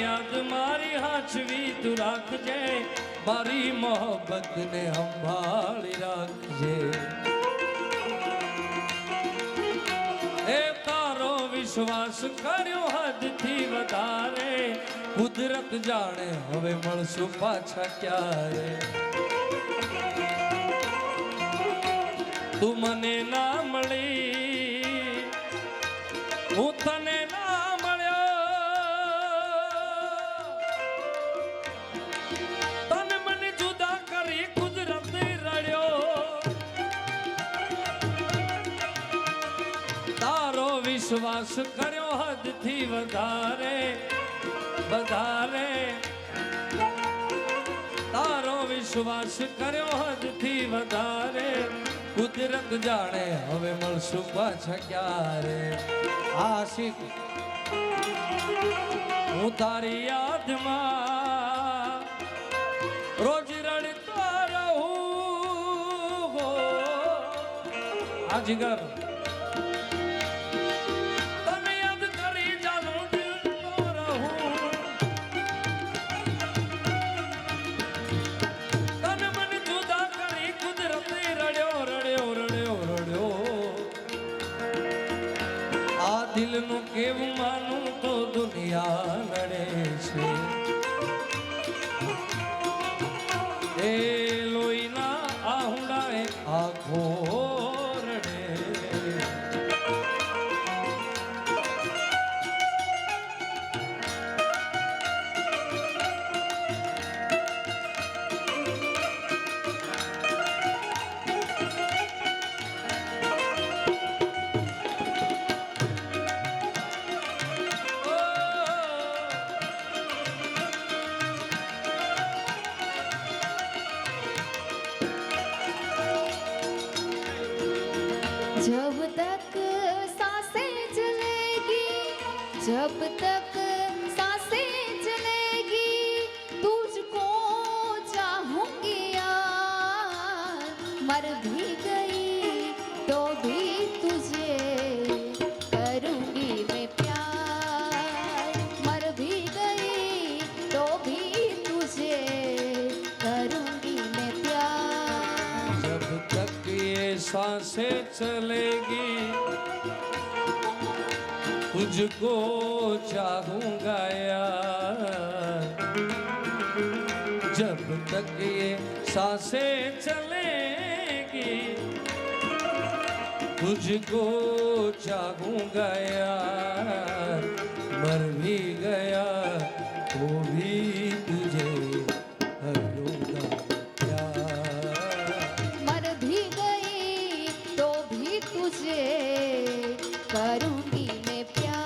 याद मारी हाचवी तू राखजे मारी मोहब्बत ने संभाળી રાખજે ए तारो विश्वास कर्यो हद थी वधारे कुदरत जाने हवे मळसु पाछा क्यारे तू मने ना मळी हूँ तने ना मळ्यो तने मने जुदा करी कुदरत रड़्यो तारो विश्वास कर्यो हद थी वधारे वधारे तारो विश्वास कर्यो हद थी वधारे कुदरत जाने हवे मळसु पाछा क्यारे आशिक हूँ तारी याद मां रोज रड़ता रहूं आजिगर तने याद करी जानू दिल तो रहूं तने मन जुदा करी कुदरत रड़्यो रड़्यो रड़्यो रड़्यो आ दिल नु केवुं मानू तो दुनिया लड़े छे ए लोईना आहुडाए आखो रड़े जब तक सांसें चलेगी जब तक सांसें चलेगी तुझको चाहूंगी यार मर भी गई तो भी तुझे करूंगी मैं प्यार मर भी गई तो भी तुझे करूंगी मैं प्यार जब तक ये सांसें चलेगी तुझको चाहूंगा यार जब तक ये सांसें चलेगी तुझको चाहूंगा यार मर भी गया तो भी तुझे करूंगा प्यार मर भी गई तो भी तुझे करूंगी मैं प्यार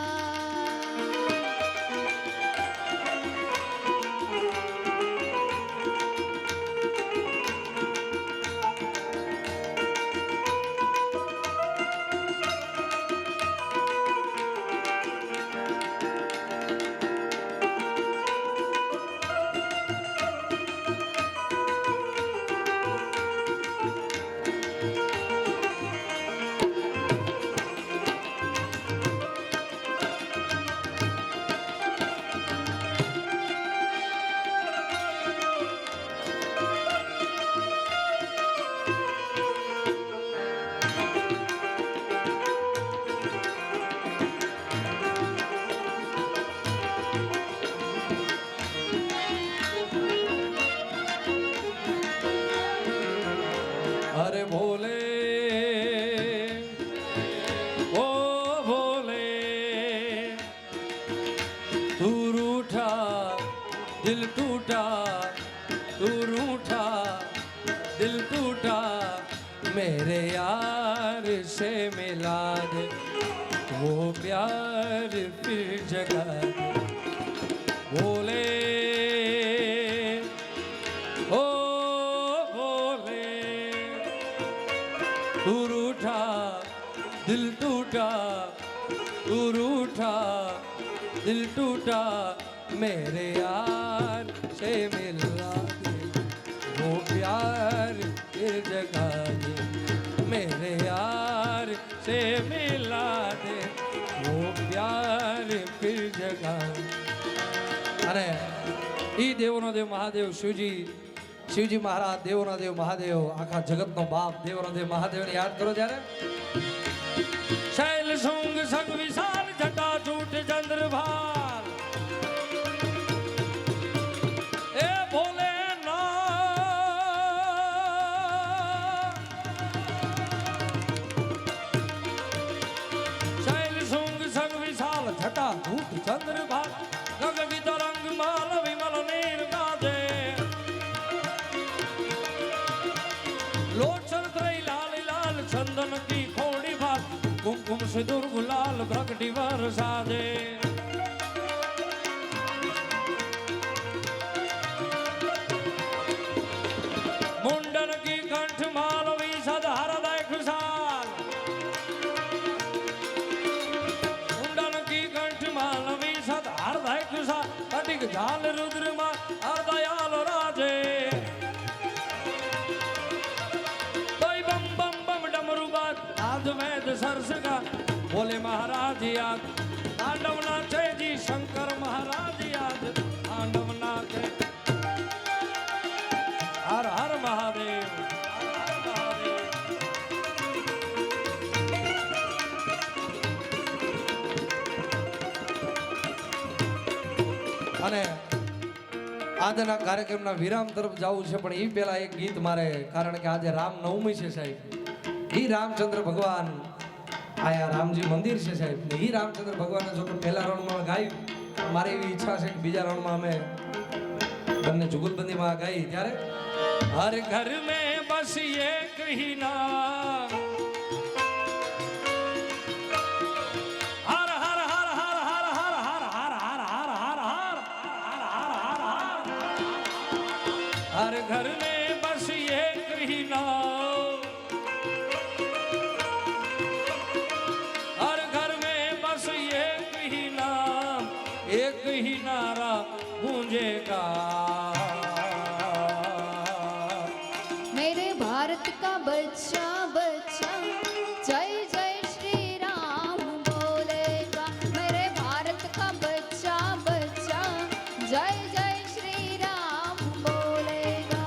अरे भोले ओ भोले तू रूठा दिल टूटा तू रूठा दिल टूटा मेरे यार से मिला दे वो प्यार फिर जगा दे भोले ओ भोले तू रूठा दिल टूटा तू रूठा दिल टूटा मेरे यार से मिला दे वो प्यार फिर जगा दे मेरे यार से मिला दे वो प्यार फिर जगा અને ઈ દેવોનો દેવ મહાદેવ શિવજી મહારાજ દેવોનો દેવ મહાદેવ આખા જગતનો બાપ દેવોનો દેવ મહાદેવને યાદ કરો ત્યારે શૈલ શુંગ સંગ વિશાલ જટા જૂટ ચંદ્રભાર એ ભોલે શૈલ શુંગ સંગ વિશાલ જટા જૂટ ચંદ્રભાર ગગવિત રંગ માલ વિમલ નીર ગાજે लोचन त्रय लाल लाल चंदन की खोड़ी भात कुमकुम सिंदूर गुलाल प्रगटी बरसाजे मुंडन की कंठ माल विशद हरदय खुशाल मुंडन की कंठ माल विशद हरदय खुशाल कटिक झाल रुद्र मा हरदयाल राजे आद वैद सरस का बोले महाराज याद तांडव नाचे जी शंकर महाराज याद तांडव नाचे हर हर महादेव हर हर महादेव અને આજના કાર્યક્રમના વિરામ તરફ જવું છે પણ એ પહેલા એક ગીત મારે કારણ કે આજે રામ નવમી છે સાહેબ ही रामचंद्र भगवान आया रामजी मंदिर से साहेब ने ही रामचंद्र भगवान जो पहला राउंड में गाई मारी एवी इच्छा है कि बीजा राउंड में हमें बन्ने जुगलबंदी में गाई त्यारे हर घर में बस ये कही ना हर हर हर हर हर हर हर हर हर हर हर हर हर घर में बस ये कही ना एक ही नारा गूंजेगा मेरे भारत का बच्चा बच्चा जय जय श्री राम बोलेगा मेरे भारत का बच्चा बच्चा जय जय श्री राम बोलेगा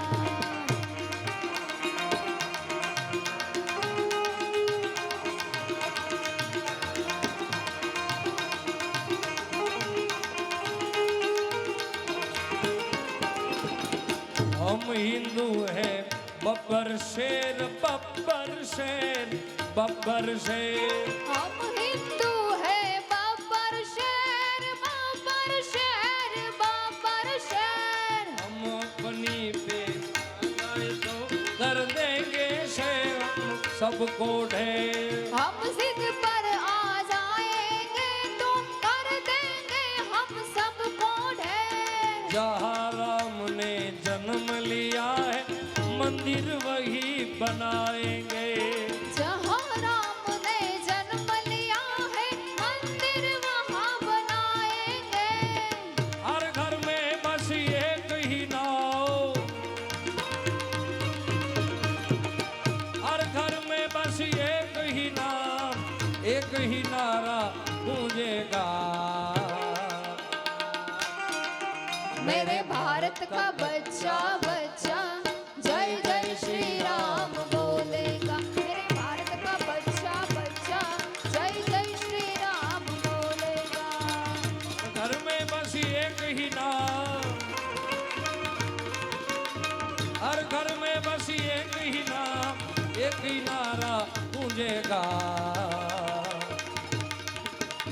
हम हिंदू हैं बब्बर शेर बब्बर शेर बब्बर शेर हम हिंदू है बाबर शेर बाबर शेर बाबर शेर हम अपनी पे आए तो कर देंगे शेर हम सबको ढेर हम जिद पर आ जाएंगे तो कर देंगे हम सबको ढेर जहाँ राम ने जन्म लिया है मंदिर वही बनाएंगे जहाँ राम ने जन्म लिया है मंदिर वहाँ बनाएंगे हर घर में बस एक ही नाव हर घर में बस एक ही नाम एक ही नारा गूंजेगा मेरे भारत का बच्चा बच्चा जय जय श्री राम बोलेगा मेरे भारत का बच्चा बच्चा जय जय श्री राम बोलेगा घर में बस एक ही नाम हर घर में बस एक ही नाम एक ही नारा गूंजेगा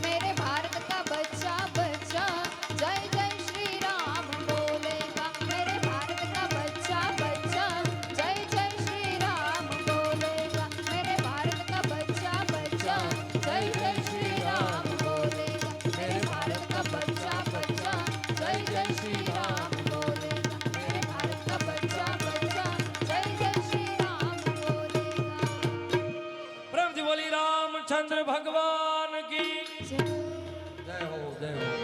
मेरे भारत का बच्चा बच्चा जय जय श्री राम बोलेगा मेरे भारत का बच्चा बच्चा जय जय श्री राम बोलेगा मेरे भारत का बच्चा बच्चा जय जय श्री राम बोलेगा मेरे भारत का बच्चा बच्चा जय जय श्री राम बोलेगा मेरे भारत का बच्चा बच्चा जय जय श्री राम बोलेगा प्रेम जी बोली रामचंद्र भगवान की जय जय हो जय हो